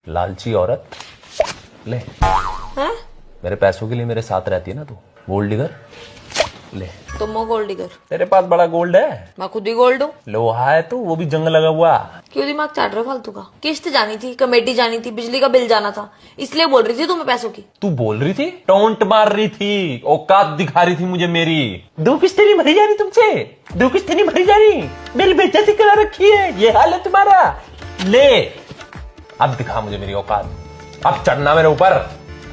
लालची औरत ले। हैं? मेरे पैसों के लिए मेरे साथ रहती है ना तू, गोल्ड डिगर ले। तुम हो गोल्ड डिगर? तेरे पास बड़ा गोल्ड है? मैं खुद ही गोल्ड हूँ। लोहा है तो वो भी जंग लगा हुआ। क्यों दिमाग चाट रहा फालतू का? किस्त जानी थी, कमेटी जानी थी, बिजली का बिल जाना था, इसलिए बोल रही थी तुम्हें पैसों की। तू बोल रही थी, टोंट मार रही थी, औकात दिखा रही थी मुझे मेरी। दो किस्तें नहीं भरी जा रही तुमसे, दो किस्तें नहीं भरी जा रही, मेरी बेइज्जती करा रखी है, ये हाल है तुम्हारा। ले अब दिखा मुझे मेरी औकात, अब चढ़ना मेरे ऊपर।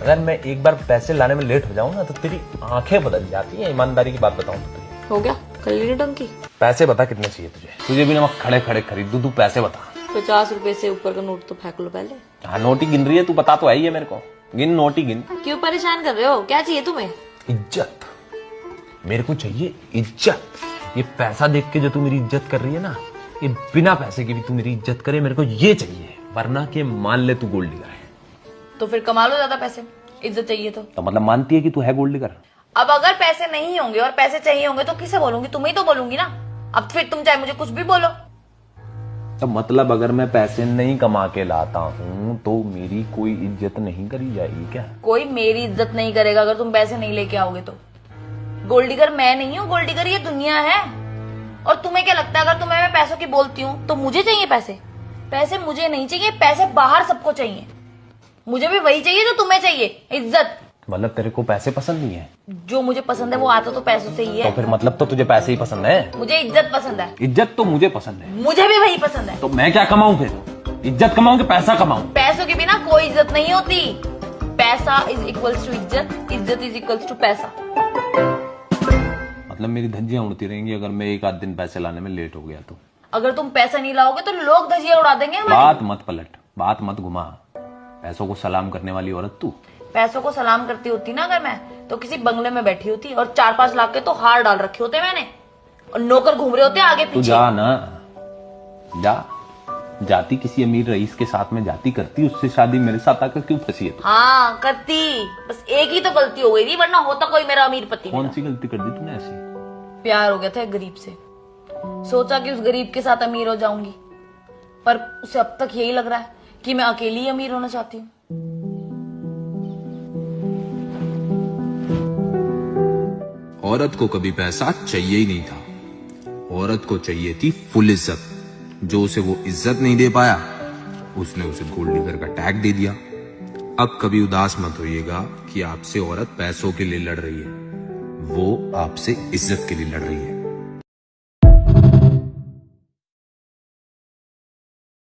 अगर मैं एक बार पैसे लाने में लेट हो जाऊं ना तो तेरी आंखें बदल जाती है। ईमानदारी की बात बताऊं तो तुझे। हो गया कर ली टंकी। पैसे बता कितने चाहिए तुझे? तुझे भी ना मैं खड़े खड़े खरीद दूं, तू पैसे बता। 50 रुपए से ऊपर का नोट तो फेंक लो पहले। हाँ नोट ही गिन रही है तू, बता तो आई है मेरे को, गिन नोट ही गिन। क्यों परेशान कर रहे हो? क्या चाहिए तुम्हें? इज्जत, मेरे को चाहिए इज्जत। ये पैसा देख के जो तू मेरी इज्जत कर रही है ना, ये बिना पैसे की भी तू मेरी इज्जत करे, मेरे को ये चाहिए। वरना के मान ले तू गोल्ड डिगर है तो फिर कमा लो ज्यादा पैसे, इज्जत चाहिए तो मतलब मानती है कि तू है गोल्ड डिगर? अब अगर पैसे नहीं होंगे और पैसे चाहिए होंगे तो किसे बोलूंगी? तुम्हें ही तो बोलूंगी ना। अब फिर तुम चाहे मुझे कुछ भी बोलो। तो मतलब अगर मैं पैसे नहीं कमा के लाता हूँ तो मेरी कोई इज्जत नहीं करी जाएगी क्या? कोई मेरी इज्जत नहीं करेगा अगर तुम पैसे नहीं लेके आओगे तो। गोल्ड डिगर मैं नहीं हूँ, गोल्ड डिगर ये दुनिया है। और तुम्हें क्या लगता है अगर तुम्हें मैं पैसों की बोलती हूँ तो मुझे चाहिए पैसे? पैसे मुझे नहीं चाहिए, पैसे बाहर सबको चाहिए। मुझे भी वही चाहिए जो तुम्हें चाहिए, इज्जत। मतलब तेरे को पैसे पसंद नहीं है? जो मुझे पसंद है वो आता तो पैसों से ही है। तो फिर मतलब तो तुझे पैसे ही पसंद है? मुझे इज्जत पसंद है। इज्जत तो मुझे पसंद है। मुझे भी वही पसंद है। तो मैं क्या कमाऊं फिर? इज्जत कमाऊं कि पैसा कमाऊं? पैसों के बिना कोई इज्जत नहीं होती। पैसा इज इक्वल्स टू इज्जत, इज्जत इज इक्वल्स टू पैसा। मतलब मेरी धज्जियां उड़ती रहेंगी अगर मैं एक आध दिन पैसे लाने में लेट हो गया तो? अगर तुम पैसा नहीं लाओगे तो लोग धजिया उड़ा देंगे हमारी। बात मत पलट, बात मत घुमा। पैसों को सलाम करने वाली औरत तू? पैसों को सलाम करती होती ना अगर मैं, तो किसी बंगले में बैठी होती और 4-5 लाख के तो हार डाल रखे होते मैंने, और नौकर घूम रहे होते आगे तू पीछे। जा ना, जा। जाती किसी अमीर रईस के साथ में जाती, करती उससे शादी, मेरे साथ आकर क्यों फंसी है तू? हाँ करती, बस एक ही तो गलती हो गई थी, वरना होता कोई मेरा अमीर पति। कौन सी गलती कर दी तूने ऐसी? प्यार हो गया था एक गरीब से, सोचा कि उस गरीब के साथ अमीर हो जाऊंगी, पर उसे अब तक यही लग रहा है कि मैं अकेली ही अमीर होना चाहती हूँ। औरत को कभी पैसा चाहिए ही नहीं था। औरत को चाहिए थी फुल इज्जत। जो उसे वो इज्जत नहीं दे पाया, उसने उसे गोल्ड डिगर का टैग दे दिया। अब कभी उदास मत होइएगा कि आपसे औरत पैसों के लिए लड़ रही है, वो आपसे इज्जत के लिए लड़ रही है।